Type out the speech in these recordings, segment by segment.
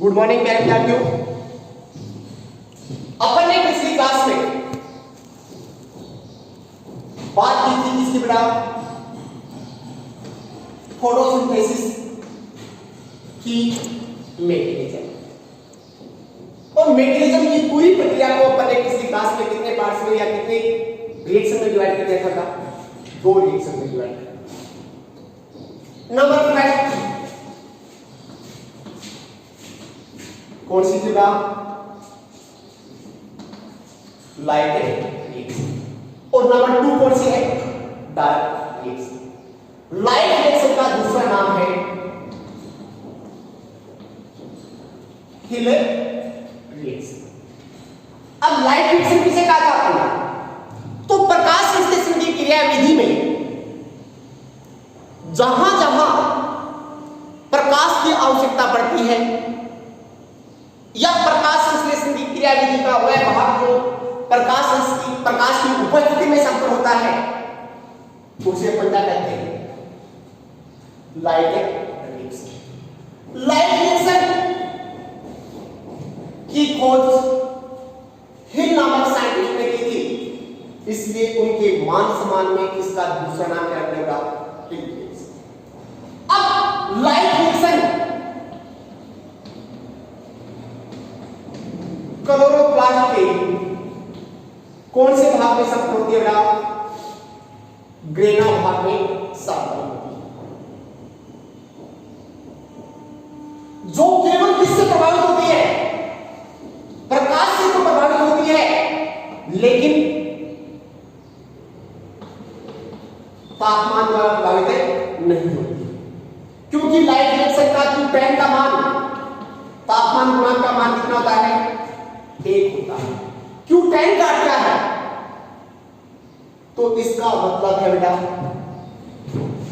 Good morning प्यारे विद्यार्थियों। अपन ने पिछली क्लास में बात की थी किसकी बेटा, फोटोसिंथेसिस की मैकेनिज्म, और मैकेनिज्म की पूरी प्रक्रिया को अपन ने पिछली क्लास में कितने पार्ट्स में या कितने रिएक्शन में डिवाइड कर दिया था? 2 रिएक्शन में डिवाइड किया। नंबर 5 कौन सी जगह? Light reaction. और नंबर 2 कौन सी है? Dark reaction. लाइट रिएक्शन का दूसरा नाम है हिल रिएक्शन। अब लाइट रिएक्शन किसे कहा जाता है? तो प्रकाश संश्लेषण की क्रियाविधि में जहां जहां प्रकाश की आवश्यकता पड़ती है या प्रकाश संश्लेषण की क्रियाविधि का वह भाग जो प्रकाश की उपस्थिति में संपन्न होता है उसे अपन क्या कहते हैं? Light reaction. लाइट रिएक्शन की खोज हिल नामक साइंटिस्ट ने की थी, इसलिए उनके मान सम्मान में इसका दूसरा नाम क्या रखेगा? हिल रिएक्शन। अब लाइट रिएक्शन क्लोरोप्लास्ट के कौन से भाग में संपन्न होती है बेटा? ग्रेना भाग में संपन्न होती है, जो केवल किससे प्रभावित होती है? प्रकाश से तो प्रभावित होती है, लेकिन तापमान द्वारा प्रभावित नहीं होती, क्योंकि लाइट रिएक्शन का Q10 का मान तापमान गुणांक का मान कितना होता है? 1 होता है। Q10 का क्या है? तो इसका मतलब है बेटा,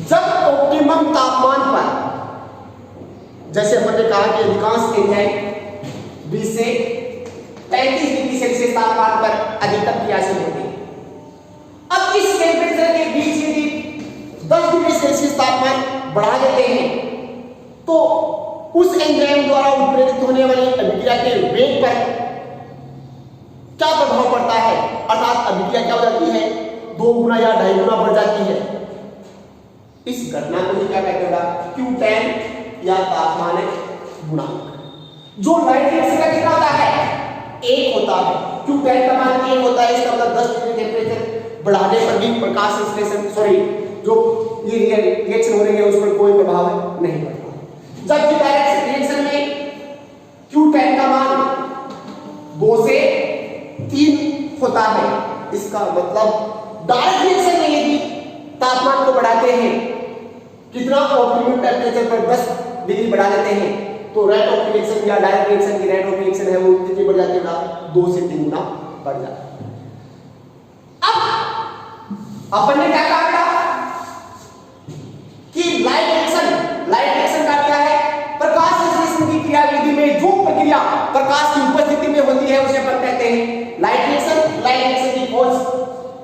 जब ऑप्टिमम तापमान पर, जैसे अपन ने कहा कि अधिकांश एंजाइम 20 से 35 डिग्री सेल्सियस तापमान पर अधिकतम क्रियाशील होते हैं। अब इस टेम्परेचर के बीच यदि 10 डिग्री सेल्सियस तापमान बढ़ा देते हैं तो उस एंजाइम द्वारा उत्प्रेरित होने वाली अभिक्रिया के वेग पर क्या प्रभाव पड़ता है? अर्थात अभिक्रिया क्या हो जाती है? 2 गुना या 2.5 गुना बढ़ जाती है। इस घटना को क्या कहते हैं? Q10 या तापमान गुणांक। जो लाइट रिएक्शन का कितना होता है? 1 होता है। Q10 का मान 1 होता है, इसका मतलब 10 डिग्री टेम्परेचर बढ़ाने पर भी प्रकाश संश्लेषण जो ये रिएक्शन हो रही है उस पर कोई प्रभाव नहीं पड़ता। जबकि डायरेक्ट रिएक्शन में Q10 का मान 2 से 3 होता है। इसका मतलब डायरेक्ट रिएक्शन में यदि तापमान को बढ़ाते हैं, कितना ऑप्टिमम टेम्परेचर पर 10 डिग्री बढ़ा देते हैं, तो रेट ऑफ रिएक्शन या डायरेक्ट रिएक्शन की रेट ऑफ रिएक्शन है वो कितनी बढ़ जाती है? 2 से 3 गुना बढ़ जाती है। अब अपन ने क्या कहा था कि लाइट रिएक्शन का क्या है? प्रकाश संश्लेषण की क्रियाविधि में जो प्रक्रिया प्रकाश की उपस्थिति में होती है उसे अपन कहते हैं लाइट रिएक्शन। लाइट रिएक्शन की खोज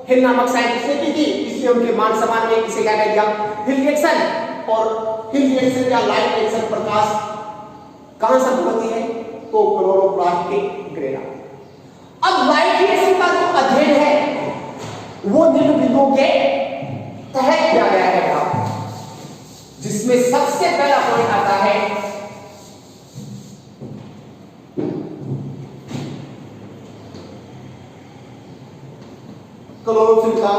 हिल नामक साइंटिस्ट ने की थी, इसलिए उनके मान सम्मान में इसे क्या कह दिया? हिल रिएक्शन। और हिल रिएक्शन या लाइट रिएक्शन प्रकाश कहां संपन्न होती है? तो क्लोरोप्लास्ट के ग्रेना। अब लाइट रिएक्शन का जो अध्ययन है वो निम्न बिंदुओं के तहत किया गया है, जिसमें सबसे पहला पॉइंट आता है क्लोरोफिल का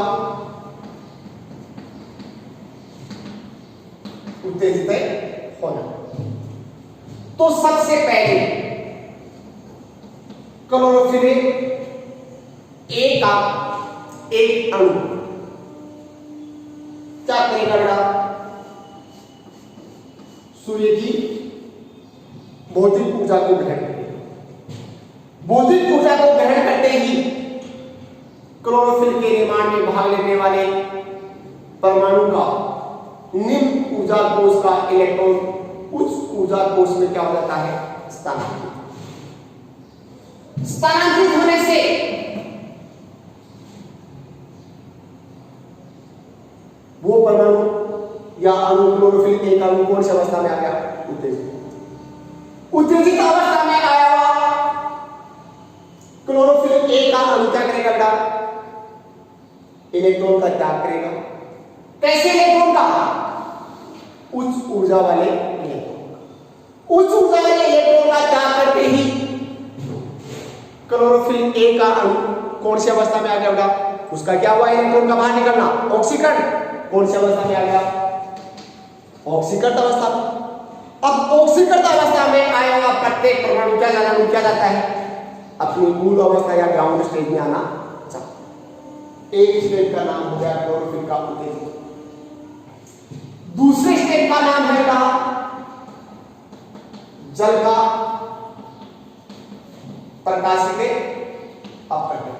उत्तेजित होना। तो सबसे पहले क्लोरोफिल ए का एक अणु क्या करेगा बेटा? सूर्य की भौतिक ऊर्जा को ग्रहण करेगा। भौतिक ऊर्जा को ग्रहण करते ही क्लोरोफिल के निर्माण में भाग लेने वाले परमाणु का निम्न ऊर्जा कोश का इलेक्ट्रॉन उच्च ऊर्जा कोश में क्या हो जाता है? स्थानांतरित होने से वो परमाणु या अणु क्लोरोफिल के अणु कौन सी अवस्था में आ गया? उत्तेजित। उत्तेजित अवस्था में आया हुआ क्लोरोफिल ए का अणु क्या करेगा बेटा? इलेक्ट्रॉन का त्याग करेगा। कैसे इलेक्ट्रॉन का? उच्च ऊर्जा वाले इलेक्ट्रॉन। उच्च ऊर्जा वाले इलेक्ट्रॉन का त्याग करते ही क्लोरोफिल ए का अणु कौन सी अवस्था में आ गया बेटा? उसका क्या हुआ? इलेक्ट्रॉन का बाहर निकलना, ऑक्सीकरण। कौन सी अवस्था में आ गया? ऑक्सीकृत अवस्था। अब ऑक्सीकृत अवस्था में आया हुआ प्रत्येक परमाणु क्या जाता है? अपनी मूल अवस्था या ग्राउंड स्टेज में आना चाहता। एक स्टेज का नाम हो गया क्लोरोफिल का उत्तेजित। दूसरे स्टेज का नाम है जल का प्रकाशित अपघटन।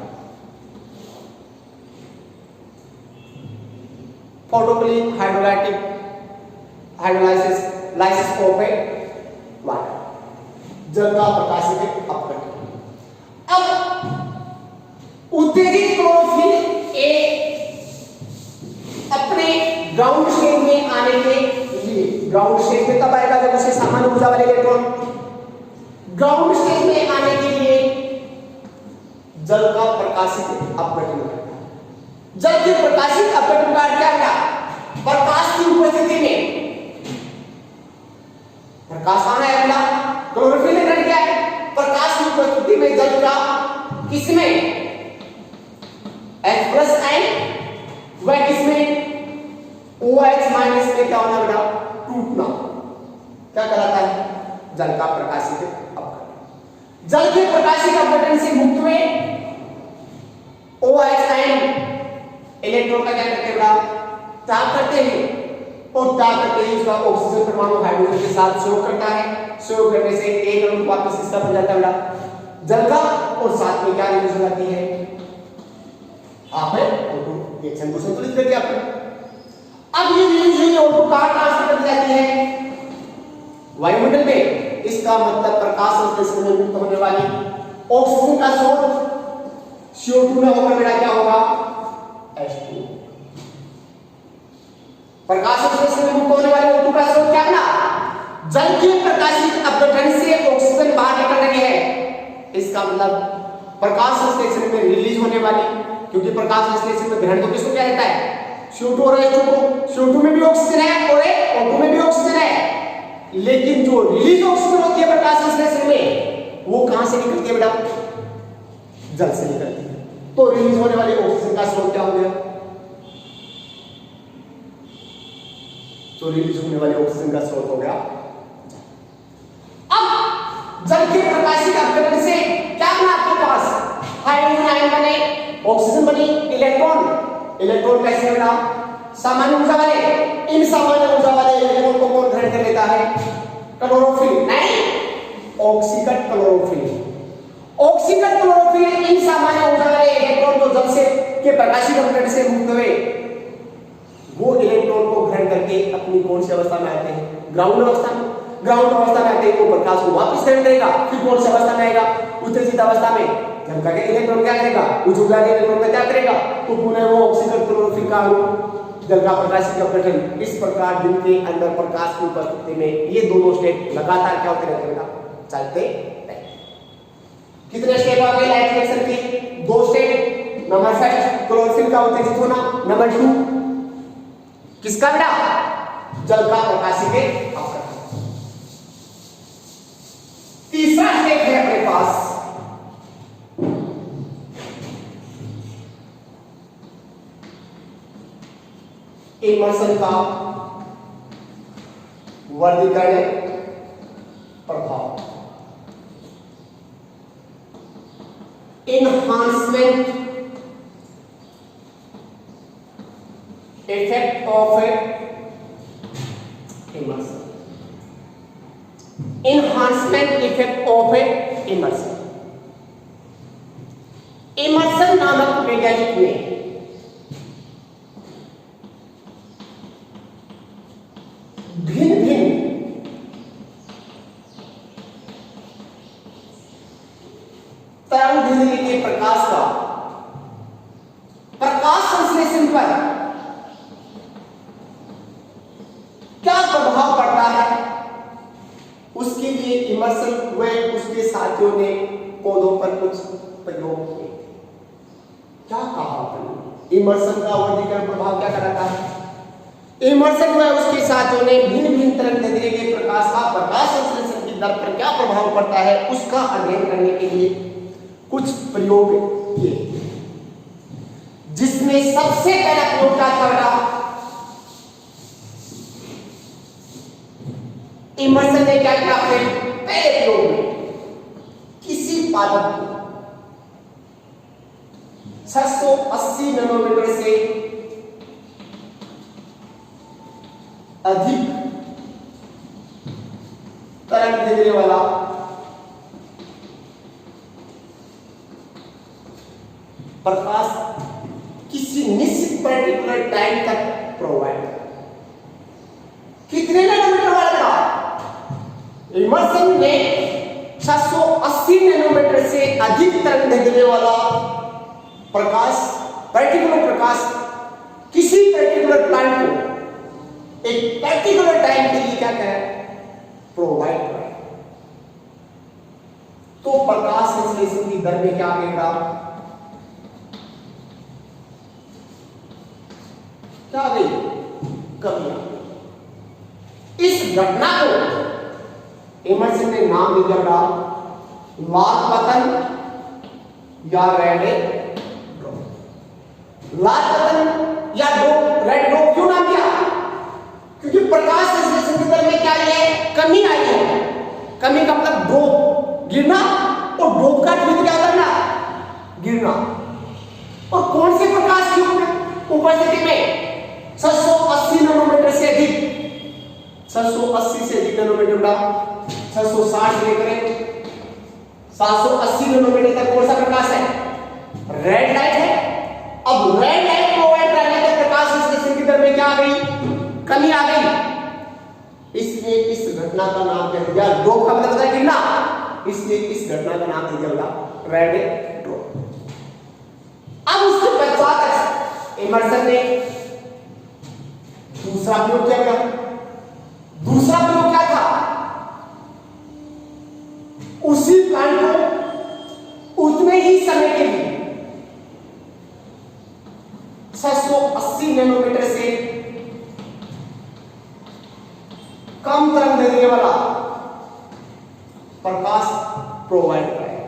फोटोक्लिक हाइड्रोलाइसिस ऑफ वाटर, जल का प्रकाशित अपघटन। अब उत्तेजित क्लोरोफिल ए अपने ग्राउंड स्टेज में आने के लिए, ग्राउंड स्टेज में तब आएगा जब उसे सामान्य ऊर्जा वाले इलेक्ट्रॉन, ग्राउंड स्टेज में आने के लिए जल का प्रकाशित अपघटन करता है। जल के प्रकाशित अपघटन का क्या क्या? प्रकाश की उपस्थिति में, प्रकाश कहां है अगला? क्लोरोफिल ने ग्रहण किया है। प्रकाश की उपस्थिति में जल का किसमें? H+ आयन, वह किसमें? OH- में क्या होना बेटा? टूटना। क्या कहलाता है? जल का प्रकाशित अपघटन। जल के प्रकाशित अपघटन से मुक्त हुए OH आयन इलेक्ट्रॉन का क्या करते हैं बेटा? त्याग करते हैं, और त्याग करते ही उसका ऑक्सीजन परमाणु हाइड्रोजन के साथ सहयोग करता है। सहयोग करने से एक अणु वापस किसका बन जाता है बेटा? जल का, और साथ में क्या रिलीज हो जाती है? आपने O2 रिएक्शन को संतुलित कर दिया आपने। अब ये रिलीज हुई O2 कहां ट्रांसफर कर दी जाती है? वायुमंडल में। इसका मतलब प्रकाश संश्लेषण में मुक्त होने वाली ऑक्सीजन का स्रोत CO2 में होकर बेटा क्या होगा? H2। प्रकाश संश्लेषण में मुक्त होने वाले O2 का स्रोत क्या बना? जल के प्रकाशित अपघटन से ऑक्सीजन बाहर निकल रही है। इसका मतलब प्रकाश संश्लेषण में रिलीज होने वाली, क्योंकि प्रकाश संश्लेषण में ग्रहण तो किसको क्या रहता है? CO2 और H2। CO2 में भी ऑक्सीजन है और O2 में भी ऑक्सीजन है, लेकिन जो रिलीज ऑक्सीजन होती है प्रकाश संश्लेषण में, वो कहां से निकलती है बेटा? जल से निकलती है। तो रिलीज होने वाले ऑक्सीजन का स्रोत क्या हो गया? तो रिलीज होने वाले ऑक्सीजन का स्रोत हो गया। अब जल के प्रकाशित अपघटन से क्या बना आपके पास? हाइड्रोजन आयन बने, ऑक्सीजन बनी, इलेक्ट्रॉन कैसे बना? सामान्य ऊर्जा वाले। इन सामान्य ऊर्जा वाले इलेक्ट्रॉन को कौन ग्रहण कर लेता है? क्लोरोफिल नहीं, ऑक्सीकृत क्लोरोफिल। ऑक्सीकृत क्लोरोफिल इन सामान्य ऊर्जा वाले इलेक्ट्रॉन को जल से के प्रकाशित अपघटन से मुक्त हुए वो इलेक्ट्रॉन को ग्रहण करके अपनी कौन सी अवस्था में आते हैं? ग्राउंड अवस्था में। ग्राउंड अवस्था में आते हैं वो प्रकाश को वापस ग्रहण करेगा। फिर कौन सी अवस्था में आएगा? उत्तेजित अवस्था में। जल का इलेक्ट्रॉन क्या करेगा? उच्च ऊर्जा के इलेक्ट्रॉन का क्या करेगा? तो पुनः वो ऑक्सीकृत क्लोरोफिल का अणु जल का प्रकाशित अपघटन। इस प्रकार दिन के अंदर प्रकाश की उपस्थिति में ये दोनों स्टेप लगातार क्या होते रहते हैं? चलते रहते। कितने स्टेप आ गए लाइट रिएक्शन के? 2 स्टेप। नंबर फर्स्ट क्लोरोफिल का उत्तेजित होना, नंबर 2 किसका बेटा? जल का प्रकाशित अपघटन। तीसरा स्टेप है अपने पास इमर्शन का वर्गीकरण प्रभाव, enhancement effect of immersion, enhancement effect of immersion। Immersion नामक वैज्ञानिक ने भिन्न भिन्न तरंग के प्रकाश का प्रकाश संश्लेषण पर क्या प्रभाव पड़ता है उसके लिए इमर्सन व उसके साथियों ने पौधों पर कुछ प्रयोग किए। क्या कहा आपने? इमर्सन का वर्गीकरण प्रभाव क्या करा था? इमर्सन व उसके साथियों ने भिन्न भिन्न तरंग दैर्ध्य के प्रकाश का प्रकाश संश्लेषण की दर पर क्या प्रभाव पड़ता है उसका अध्ययन करने के लिए कुछ प्रयोग किए, जिसमें सबसे पहला प्रयोग क्या था? इमर्सन ने क्या किया? अपने पहले प्रयोग में किसी पादप को 680 नैनोमीटर से अधिक तरंग दैर्ध्य वाला प्रकाश किसी निश्चित पर्टिकुलर टाइम तक प्रोवाइड। कितने नैनोमीटर वाला था? इमर्सन ने 680 नैनोमीटर से अधिक तरंग दैर्ध्य वाला प्रकाश, पर्टिकुलर प्रकाश किसी पर्टिकुलर प्लांट को एक पर्टिकुलर टाइम के लिए क्या करें? प्रोवाइड करें। तो प्रकाश संश्लेषण की दर में क्या आएगा? क्या आ गई? कमी। इस घटना को इमर्सन ने नाम दिया लाल पतन या रेड ड्रॉप। लाल पतन या रेड ड्रॉप क्यों नाम दिया? क्योंकि प्रकाश संश्लेषण की दर में क्या है? कमी आई है। कमी का मतलब ड्रॉप, गिरना, और ड्रॉप का अर्थ क्या करना? गिरना। और कौन से प्रकाश की उपस्थिति में? 680 नैनोमीटर से अधिक, 680 से अधिक नैनोमीटर का 660 लेकर 780 नैनोमीटर तक कौन सा प्रकाश है? रेड लाइट है। अब रेड लाइट प्रोवाइड करने का प्रकाश संश्लेषण की दर में क्या आ गई? कमी आ गई। इसलिए इस घटना का नाम क्या दिया? ड्रॉप का मतलब होता है गिरना, इसलिए इस घटना का नाम दिया रेड ड्रॉप। अब उसके पश्चात इमर्सन ने दूसरा प्रयोग क्या किया? दूसरा प्रयोग क्या था? उसी प्लांट को उतने ही समय के लिए 680 नैनोमीटर से कम तरंग दैर्ध्य वाला प्रकाश प्रोवाइड कराया,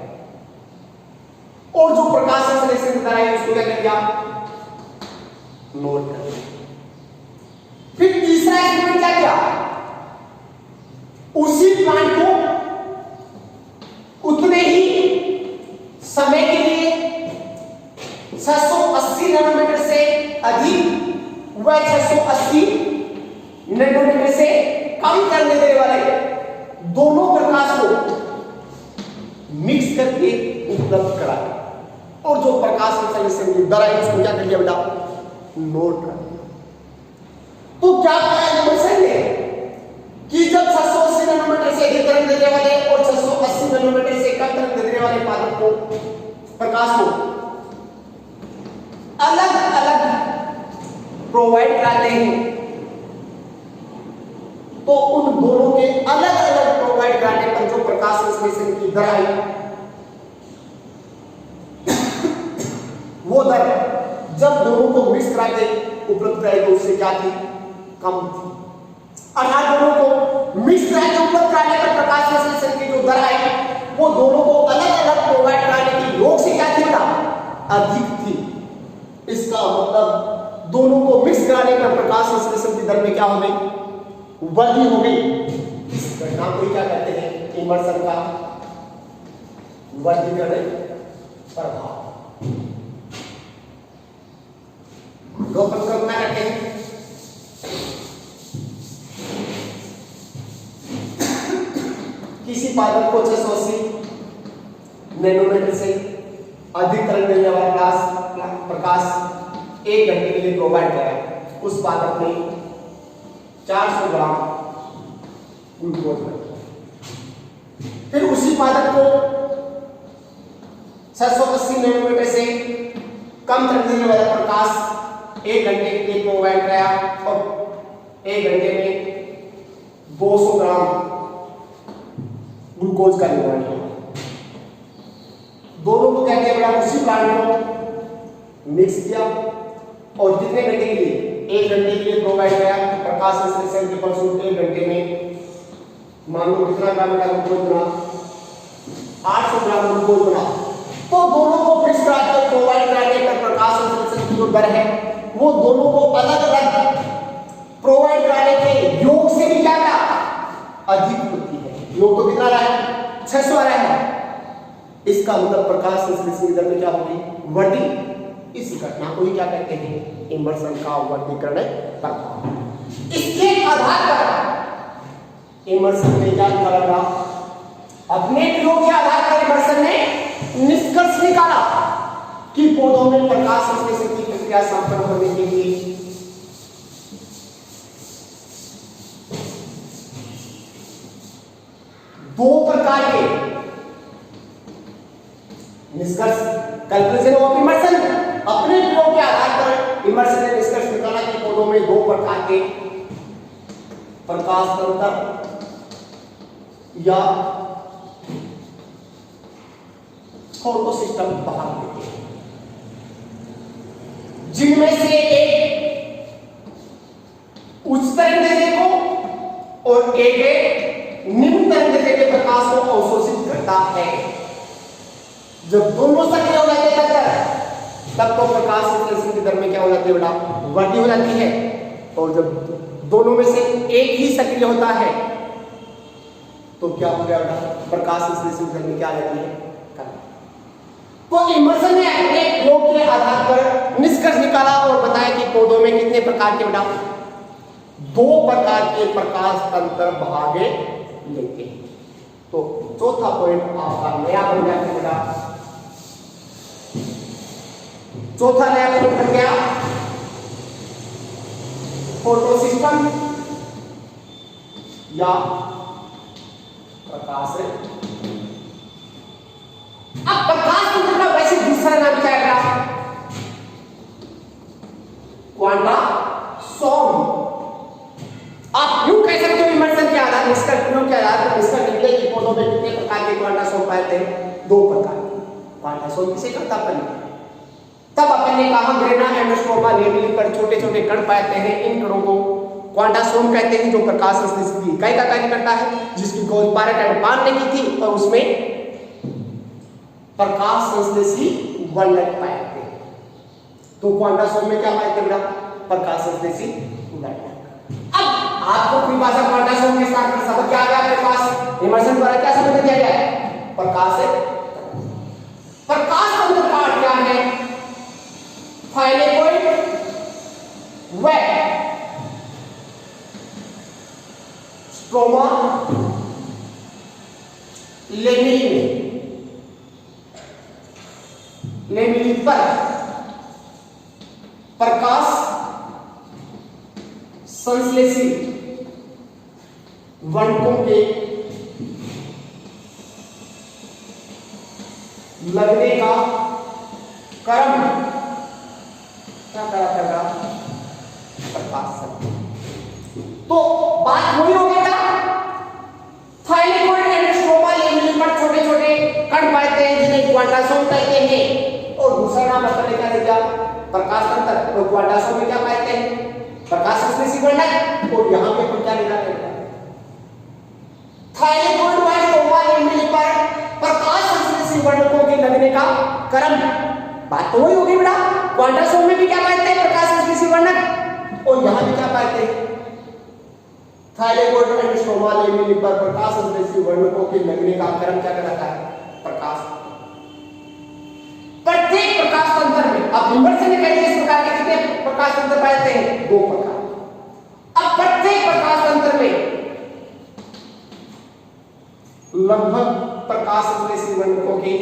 और जो प्रकाश संश्लेषण दर है उसको क्या किया? नोट कर लिया। फिर तीसरा एक्सपेरिमेंट क्या किया? उसी प्लांट को उतने ही समय के लिए 680 नैनोमीटर से अधिक व 680 नैनोमीटर से कम तरंग दैर्ध्य वाले दोनों प्रकाश को मिक्स करके उपलब्ध कराया, और जो प्रकाश संश्लेषण की दर है उसको क्या कर लिया बेटा? नोट कर लिया। तो क्या कहा इमर्सन ने कि जब 680 नैनोमीटर से अधिक तरंग दैर्ध्य वाले और 680 नैनोमीटर से कम तरंग दैर्ध्य वाले पादप को, प्रकाश को अलग अलग प्रोवाइड कराते हैं, तो उन दोनों के अलग अलग प्रोवाइड कराने पर जो प्रकाश संश्लेषण की दर आई, वो दर जब दोनों को मिक्स कराते उपलब्ध कराई तो उससे क्या थी? कम थी। अर्थात दोनों को मिक्स कराके उपलब्ध कराने पर प्रकाश संश्लेषण की जो दर आई वो दोनों को अलग अलग प्रोवाइड कराने की योग से क्या थी बेटा? अधिक थी। इसका मतलब दोनों को मिक्स कराने पर प्रकाश संश्लेषण की दर में क्या हो गई? वृद्धि हो गई। इस घटना को क्या कहते हैं? इमर्सन का वर्गीकरण प्रभाव। दो परिकल्पना करते हैं। किसी पादप को 680 नैनोमीटर से अधिक तरंग दैर्ध्य वाला प्रकाश 1 घंटे के लिए प्रोवाइड कराया। उस पादप ने 400 ग्राम ग्लूकोज लिया। फिर उसी पादप को 680 नैनोमीटर से कम तरंग दैर्ध्य वाला प्रकाश 1 घंटे के लिए प्रोवाइड कराया, और 1 घंटे में 200 ग्राम ग्लूकोज का निर्माण किया। दोनों को कहते हैं उसी प्लांट को मिक्स किया और कितने घंटे के लिए? 1 घंटे के लिए प्रोवाइड किया। प्रकाश संश्लेषण के फलस्वरूप 1 घंटे में मान लो कितना ग्राम का ग्लूकोज बना? 800 ग्राम ग्लूकोज बना। तो दोनों को मिक्स कराकर प्रोवाइड कराने का प्रकाश संश्लेषण की जो दर है वो दोनों को अलग अलग प्रोवाइड कराने के योग से भी ज्यादा अधिक होती है। योग तो कितना रहा है? 600 आ रहा है। इसका मतलब प्रकाश संश्लेषण की दर में क्या होगी? वृद्धि। इस घटना को ही क्या कहते हैं? इमर्सन का वर्गीकरण प्रभाव। इसके आधार पर इमर्सन ने क्या निकाला? अपने प्रयोग के आधार पर इमर्सन ने निष्कर्ष निकाला कि पौधों में प्रकाश संश्लेषण की प्रक्रिया संपन्न होने के लिए दो प्रकार के निष्कर्ष कंक्लूजन ऑफ इमर्सन। अपने प्रयोग के आधार पर इमर्सन ने निष्कर्ष निकाला कि पौधों में दो प्रकार के प्रकाश तंत्र या फोटोसिस्टम बाहर देते हैं, जिनमें से एक उच्च तरंगदैर्घ्य को और एक निम्न तरंगदैर्घ्य के प्रकाश को अवशोषित करता है। जब दोनों सक्रिय हो जाते हैं तब तो प्रकाश संश्लेषण की दर में क्या हो जाती है बेटा? वृद्धि हो जाती है। और जब दोनों में से एक ही सक्रिय होता है तो क्या हो गया बेटा? प्रकाश संश्लेषण की दर में क्या आ जाती है? तो इमर्सन ने अपने प्रयोग के आधार पर निष्कर्ष निकाला और बताया कि पौधों में कितने प्रकार के बेटा? दो प्रकार के प्रकाश तंत्र भागे लेते हैं। तो चौथा पॉइंट आपका नया बन गया बेटा। चौथा नया पॉइंट बन गया फोटोसिस्टम या प्रकाश। अब प्रकाश तंत्र का वैसे दूसरा नाम क्या है? क्वांटासोम। आप यूं कह सकते हो इमर्सन के आधार निष्कर्ष के आधार पर निष्कर्ष निकले कि पौधों में कितने प्रकार के क्वांटासोम पाते हैं? दो प्रकार के क्वांटासोम। किसे करता अपन? तब अपन ने कहा ग्रेना एंडोस्पर्मा लेवल पर छोटे छोटे कण पाते हैं। इन कणों को क्वांटासोम कहते हैं, जो प्रकाश संश्लेषण की इकाई का कार्य करता है, जिसकी खोज पारेटाइड ने की थी और उसमें प्रकाश संश्लेषी वर्णक पाए थे। तो क्वांटासोम में क्या पाए थे बेटा? प्रकाश संश्लेषी वर्णक। अब आपको परिभाषा क्वांटासोम के साथ शब्द क्या आ गया आपके पास? इमर्सन द्वारा क्या समझ दिया गया है? प्रकाश तंत्र का अर्थ क्या है? थाइलेकोइड व स्ट्रोमा लेमिनी पर प्रकाश संश्लेषी वर्णकों के लगने का क्रम क्या करा? प्रकाश। तो बात वही हो गया। थाइलेकोइड एंड स्ट्रोमा लेमिनी पर छोटे छोटे कण पाते हैं जिन्हें क्वांटासोम कहते हैं। और दूसरा नाम अपने क्या दिया? प्रकाश तंत्र। तो क्वांटासोम में क्या पाते हैं? प्रकाश संश्लेषी वर्णक। और यहां पे क्या लिखा है? थाइलेकोइड व स्ट्रोमा लेमिनी पर प्रकाश संश्लेषी वर्णकों के लगने का क्रम। बात तो वही होगी बेटा। क्वांटासोम में भी क्या पाते हैं? प्रकाश संश्लेषी वर्णक। और यहां भी क्या पाते हैं? थाइलेकोइड एंड स्ट्रोमा लेमिनी पर प्रकाश संश्लेषी वर्णकों के लगने का क्रम क्या कहलाता है? प्रकाश। प्रत्येक प्रकाश तंत्र में अब इमर्सन ने कह दिया इस प्रकार के कितने प्रकाश तंत्र पाते हैं? दो प्रकार। अब प्रत्येक प्रकाश तंत्र में लगभग प्रकाश संश्लेषी वर्णकों के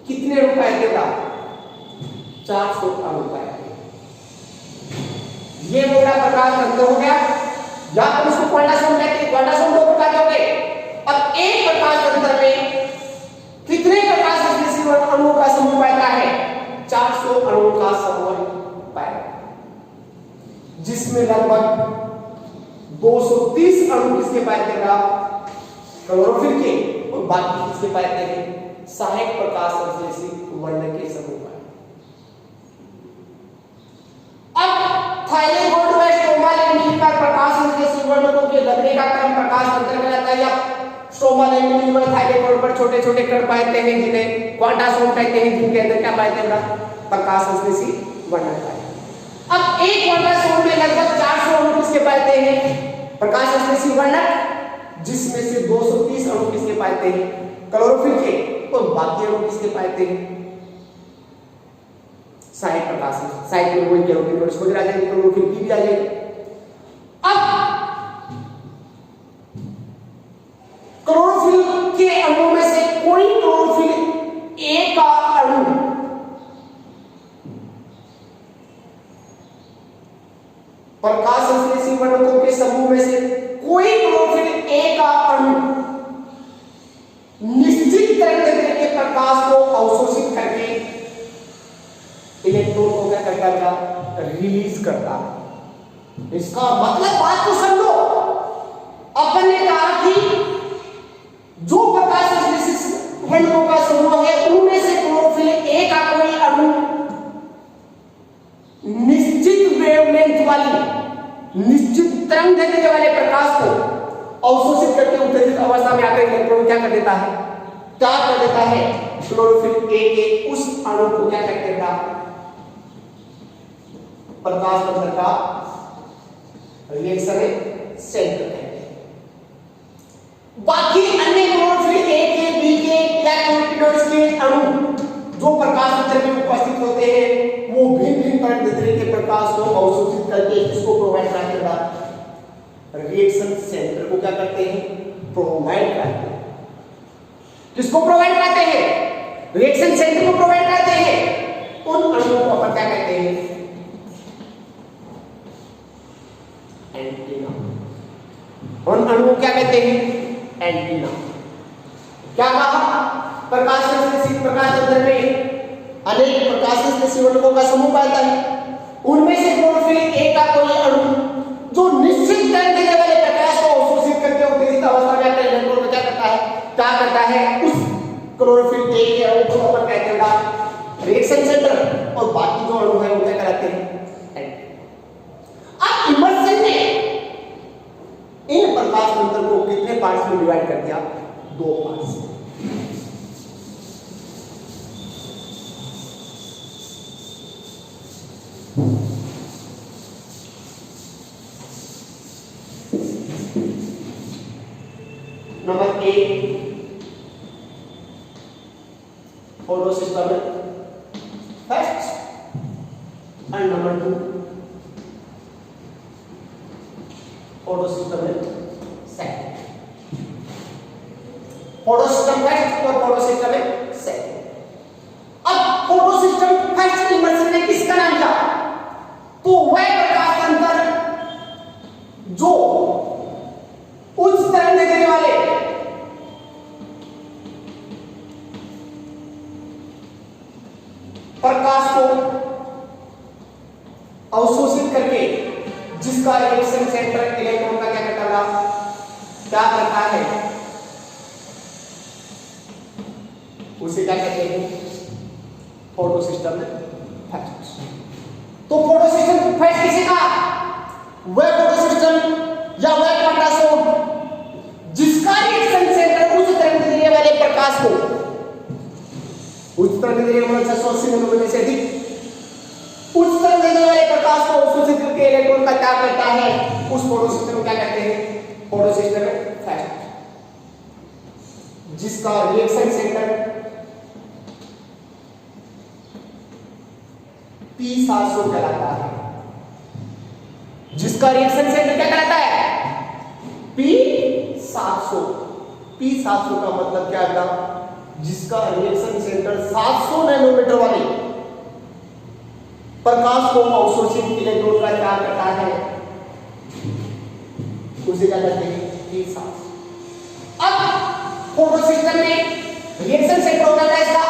कितने अणु पाए थे? 400 अणु पाए थे। ये मेरा प्रकाश तंत्र हो गया, या फिर उसको क्वांटासोम कहते हैं। क्वांटासोम दो प्रकार के हो गए। अब एक प्रकाश तंत्र में कितने प्रकाश संश्लेषी अणुओं का समूह पाता है? 400 अणुओं का समूह पाएगा, जिसमें लगभग 230 अणु किसके पाए थे? क्लोरोफिल के और बाकी किसके पाते हैं? सहायक प्रकाश संश्लेषी वर्ण के समूह पर। अब थाइलेन गोल्ड व स्ट्रोमा लैमिनी पर प्रकाश संश्लेषी वर्णकों के लगने का क्रम प्रकाश तंत्र कहलाता है। या स्ट्रोमा लैमिनी व थाइलेन गोल्ड पर छोटे छोटे कण पाते हैं जिन्हें क्वांटासोम कहते हैं, जिनके अंदर क्या पाते हैं? प्रकाश संश्लेषी वर्णक पाते हैं। अब एक क्वांटासोम में लगभग 400 अणु किसके पाते हैं? प्रकाश संश्लेषी वर्णक, जिसमें से 230 अणु किसके पाते हैं? क्लोरोफिल के, और बाकी अणु किसके पाते हैं? सहायक प्रकाश सहायक में कोई कैरोटीनॉइड्स वगैरह आ जाएंगे, क्लोरोफिल की भी आ जाएगी। अब क्लोरोफिल के अणुओं में से कोई क्लोरोफिल ए का अणु प्रकाश संश्लेषी वर्णकों के समूह में से कोई क्लोरोफिल ए का अणु निश्चित तरंगदैर्घ्य के प्रकाश को अवशोषित करके इलेक्ट्रॉन को क्या करता है? रिलीज करता है। इसका मतलब बात को समझो। अपन ने कहा कि जो प्रकाश संश्लेषी वर्णकों का समूह है उनमें से क्लोरोफिल ए का कोई अणु निश्चित वेवलेंथ वाली, निश्चित तरंगदैर्घ्य वाले प्रकाश को अवशोषित करके उत्तेजित अवस्था में आकर इलेक्ट्रॉन क्या कर देता है? त्याग कर देता है। क्लोरोफिल ए के उस अणु को क्या कर देता? प्रकाश तंत्र का रिएक्शन सेंटर कहते हैं। बाकी अन्य क्लोरोफिल ए के, बी के या कैरोटीनॉइड्स के अणु जो प्रकाश तंत्र में उपस्थित होते हैं वो भिन्न भिन्न तरंगदैर्घ्य के प्रकाश को अवशोषित करके इसको प्रोवाइड करेगा। रिएक्शन सेंटर को क्या करते हैं? प्रोवाइड करते हैं। किसको प्रोवाइड करते हैं? रिएक्शन सेंटर को प्रोवाइड करते हैं। उन अणुओं को अपन क्या कहते हैं? एंटीना। उन अणुओं क्या कहते हैं? एंटीना। क्या कहा? प्रकाश संश्लेषी प्रकाश तंत्र में अनेक प्रकाश संश्लेषी वर्णकों का समूह पाता है। उनमें से क्लोरोफिल ए का कोई अणु जो निश्चित तरंगदैर्घ्य वाले प्रकाश को अवशोषित करके उत्तेजित अवस्था में आकर इलेक्ट्रॉन को क्या करता है? क्या करता है? उस क्लोरोफिल ए के अणु को अपन कहते हैं रिएक्शन सेंटर, और बाकी जो अणु है वो क्या कराते हैं? अब इमर्सन ने इन प्रकाश तंत्र को कितने पार्ट्स में डिवाइड कर दिया? 2 parts. Number 1 photo system first, and number 2 photo system second. Photo system first और फोटो सिस्टम सेकंड। अब फोटो सिस्टम फर्स्ट इमर्सन ने किसका नाम दिया? तो वह प्रकाश तंत्र जो उच्च तरंगदैर्घ्य वाले प्रकाश को अवशोषित करके जिसका रिएक्शन सेंटर इलेक्ट्रॉन का क्या करता है उसे क्या कहते हैं? Photo system first. तो फोटो सिस्टम फर्स्ट किसे कहा? वह फोटो सिस्टम या वह क्वांटासोम जिसका रिएक्शन सेंटर उच्च तरंगदैर्घ्य वाले प्रकाश को, उच्च तरंगदैर्घ्य मतलब 180 नैनोमीटर से अधिक उच्च तरंगदैर्घ्य वाले प्रकाश को अवशोषित करके इलेक्ट्रॉन का त्याग करता है, उस फोटो सिस्टम को क्या कहते हैं? Photo system first. जिसका रिएक्शन सेंटर P700 कहलाता है। जिसका रिएक्शन सेंटर क्या कहलाता है? P700। P700 का मतलब क्या था? जिसका रिएक्शन सेंटर 700 नैनोमीटर वाले प्रकाश को अवशोषित इलेक्ट्रॉन का त्याग करता है, उसे क्या कहते हैं? P700। अब फोटो सिस्टम में रिएक्शन सेंटर होता है इसका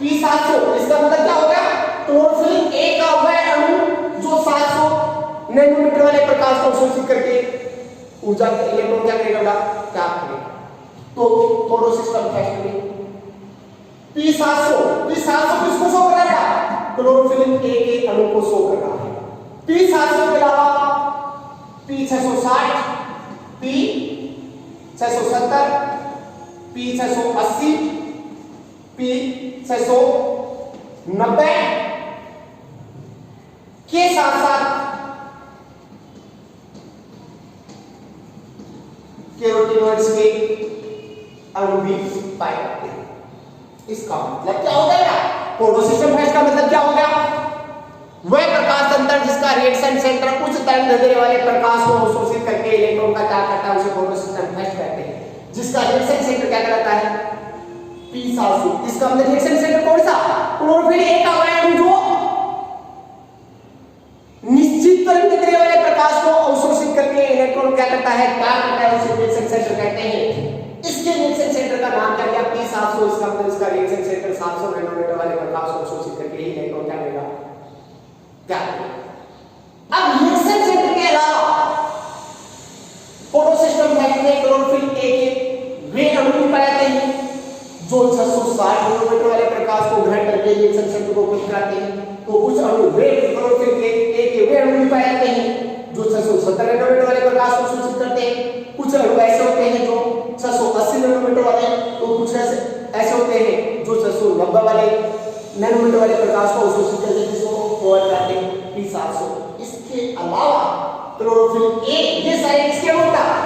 P700। इसका मतलब क्या होगा? क्लोरोफिल ए का वह अणु जो 700 नैनोमीटर वाले प्रकाश को अवशोषित करके ऊर्जा इलेक्ट्रॉन क्या करेगा? त्याग करेगा। तो फोटोसिस्टम फैक्ट में P700 किसको शो कर रहा है? क्लोरोफिल ए के अणु को शो कर रहा है। P700 के अलावा P660, P670, P680, P690 के साथ साथ कैरोटीनॉइड्स के अणु भी पाए जाते हैं। इसका मतलब क्या हो गया? फोटोसिस्टम फैक्ट का मतलब क्या हो गया? वह प्रकाश तंत्र जिसका रिएक्शन सेंटर उच्च तरंगदैर्घ्य वाले प्रकाश को अवशोषित करके इलेक्ट्रॉन का त्याग करता है, उसे फोटोसिस्टम फैक्ट कहते हैं। जिसका रिएक्शन सेंटर क्या कहलाता है? P700। इसका मतलब रिएक्शन सेंटर कौन सा? क्लोरोफिल ए का अणु जो निश्चित तरंगदैर्घ्य वाले प्रकाश को अवशोषित करके इलेक्ट्रॉन क्या करता है? त्याग करता है, उसे रिएक्शन सेंटर कहते हैं। इसके रिएक्शन सेंटर का नाम क्या? P700। इसका मतलब इसका रिएक्शन सेंटर 700 नैनोमीटर वाले प्रकाश को अवशोषित करके इलेक्ट्रॉन क्या करेगा? क्या? अब रिएक्शन सेंटर के अलावा फोटोसिस्टम फैक्ट में क्लोरोफिल ए के वे अणु भी पाए जाते हैं जो 660 नैनोमीटर वाले प्रकाश को ग्रहण करके रिएक्शन सेंटर को उपयोग करते हैं। तो कुछ अणु वे क्लोरोफिल ए के वे अणु भी पाए जाते हैं जो 670 नैनोमीटर वाले प्रकाश को अवशोषित करते हैं। कुछ अणु ऐसे होते हैं जो 680 नैनोमीटर वाले, तो कुछ ऐसे होते हैं जो 690 वाले नैनोमीटर वाले प्रकाश को अवशोषित करके जिसको प्रोवाइड करते हैं P700। इसके अलावा क्लोरोफिल ए ये सारे किसके होता है?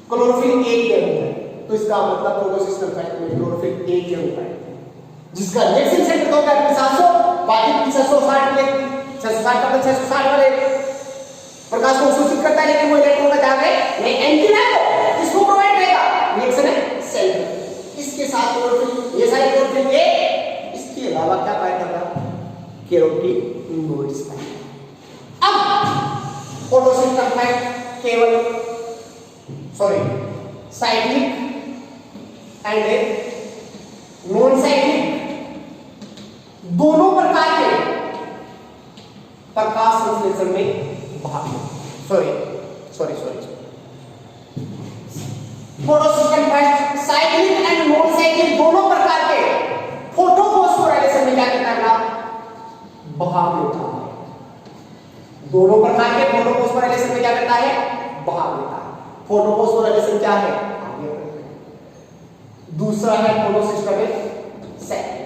क्लोरोफिल ए के होता है। तो इसका मतलब फोटोसिस्टम फैक्ट में क्लोरोफिल ए के होता है जिसका रिएक्शन सेंटर होता है P700। बाकी P660 के 660 वाले प्रकाश को अवशोषित करता है, लेकिन वो इलेक्ट्रॉन का त्याग है नहीं, एंटीना को इसको प्रोवाइड करेगा रिएक्शन सेंटर। इसके साथ क्लोरोफिल ये सारे क्लोरोफिल ए, इसके अलावा क्या पाया जाता? कैरोटीनॉइड्स पाए। अब फोटोसिस्टम फैक्ट केवल साइक्लिक एंड नॉन साइक्लिक दोनों प्रकार के प्रकाश संश्लेषण में भाग photosystem fact cyclic and non cyclic दोनों प्रकार के फोटोफॉस्फोराइलेशन में क्या करता है? भाग लेता है। दोनों प्रकार के फोटोफॉस्फोराइलेशन में क्या करता है? भाग लेता है। फोटोफॉस्फोराइलेशन क्या है? दूसरा है फोटोसिस्टम सेकंड।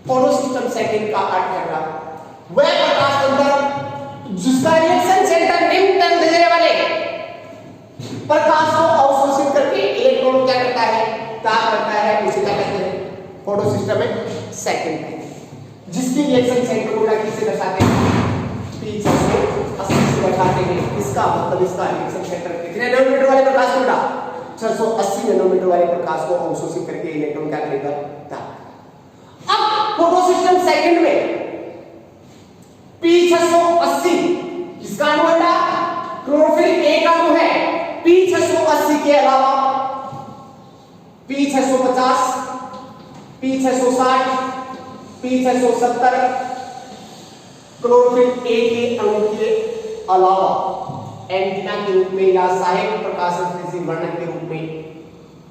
फोटोसिस्टम सेकंड का अर्थ है वह प्रकाश तंत्र जिसका रिएक्शन सेंटर निम्न तरंगदैर्घ्य वाले प्रकाश को अवशोषित करके इलेक्ट्रॉन क्या करता है? त्याग करता है, उसे क्या कहते हैं? फोटोसिस्टम सेकंड है। जिसकी रिएक्शन सेंटर को किससे दर्शाते हैं? P680 से दर्शाते हैं। इसका मतलब इसका रिएक्शन सेंटर कितने नैनोमीटर वाले प्रकाश को? 680 नैनोमीटर वाले प्रकाश को अवशोषित करके इलेक्ट्रॉन क्या करेगा? त्याग। अब फोटोसिस्टम सेकंड में P680 किसका अणु है? क्लोरोफिल ए का अणु है। P680 के अलावा P650, P660, P670 chlorophyll A के अणु के अलावा एंटीना के रूप में या सहायक प्रकाश संश्लेषी वर्णक के रूप में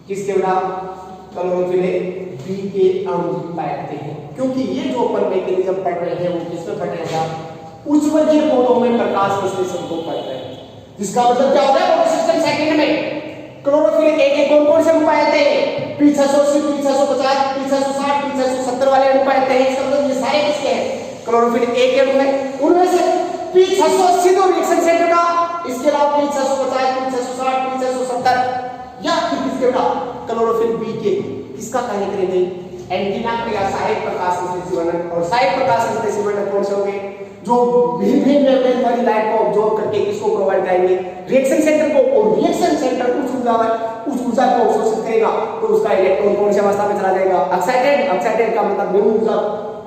किसके बिना? क्लोरोफिल बी के अणु पाए जाते हैं। क्योंकि ये जो अपन मैकेनिज्म पढ़ रहे हैं वो किसमें पढ़ रहे हैं? उच्चवर्गीय पौधों में प्रकाश संश्लेषण को पढ़ रहे हैं। जिसका मतलब क्या होता है? फोटोसिस्टम सेकंड में क्लोरोफिल ए के कौन-कौन से अणु पाए जाते हैं? P680, P650, P660, P670 वाले अणु पाए जाते हैं। इसका मतलब ये सारे किसके हैं? क्लोरोफिल ए के अणु हैं। उनमें से P680 तो रिएक्शन सेंटर का, इसके अलावा P650, P660, P670 या फिर किसके बिना? क्लोरोफिल बी के किसका कार्य करेंगे? एंटीना के या सहायक प्रकाश संश्लेषी वर्णक। और सहायक प्रकाश संश्लेषी वर्णक कौन से होंगे? जो भिन्न वेवलेंथ वाली लाइट को ऑब्जॉर्ब करके किसको प्रोवाइड करेंगे? रिएक्शन सेंटर को। और रिएक्शन सेंटर उस ऊर्जा को अवशोषित करेगा तो उसका इलेक्ट्रॉन कौन सी अवस्था में चला जाएगा? एक्साइटेड का मतलब निम्न ऊर्जा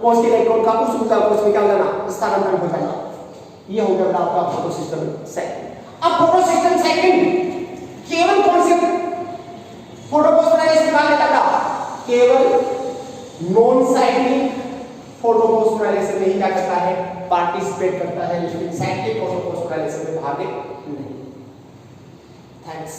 कोष के इलेक्ट्रॉन का उस ऊर्जा कोष में क्या हो जाना? स्थानांतरण हो जाएगा। ये हो गया आपका फोटोसिस्टम सेकंड। अब फोटोसिस्टम सेकंड केवल कौन से फोटोफॉस्फोराइलेशन का लेता था? केवल नॉन साइक्लिक फोटोफॉस्फोराइलेशन में ही क्या करता है? पार्टिसिपेट करता है, लेकिन साइक्लिक ऑटोफॉस्फोराइलेशन में भाग नहीं। थैंक्स।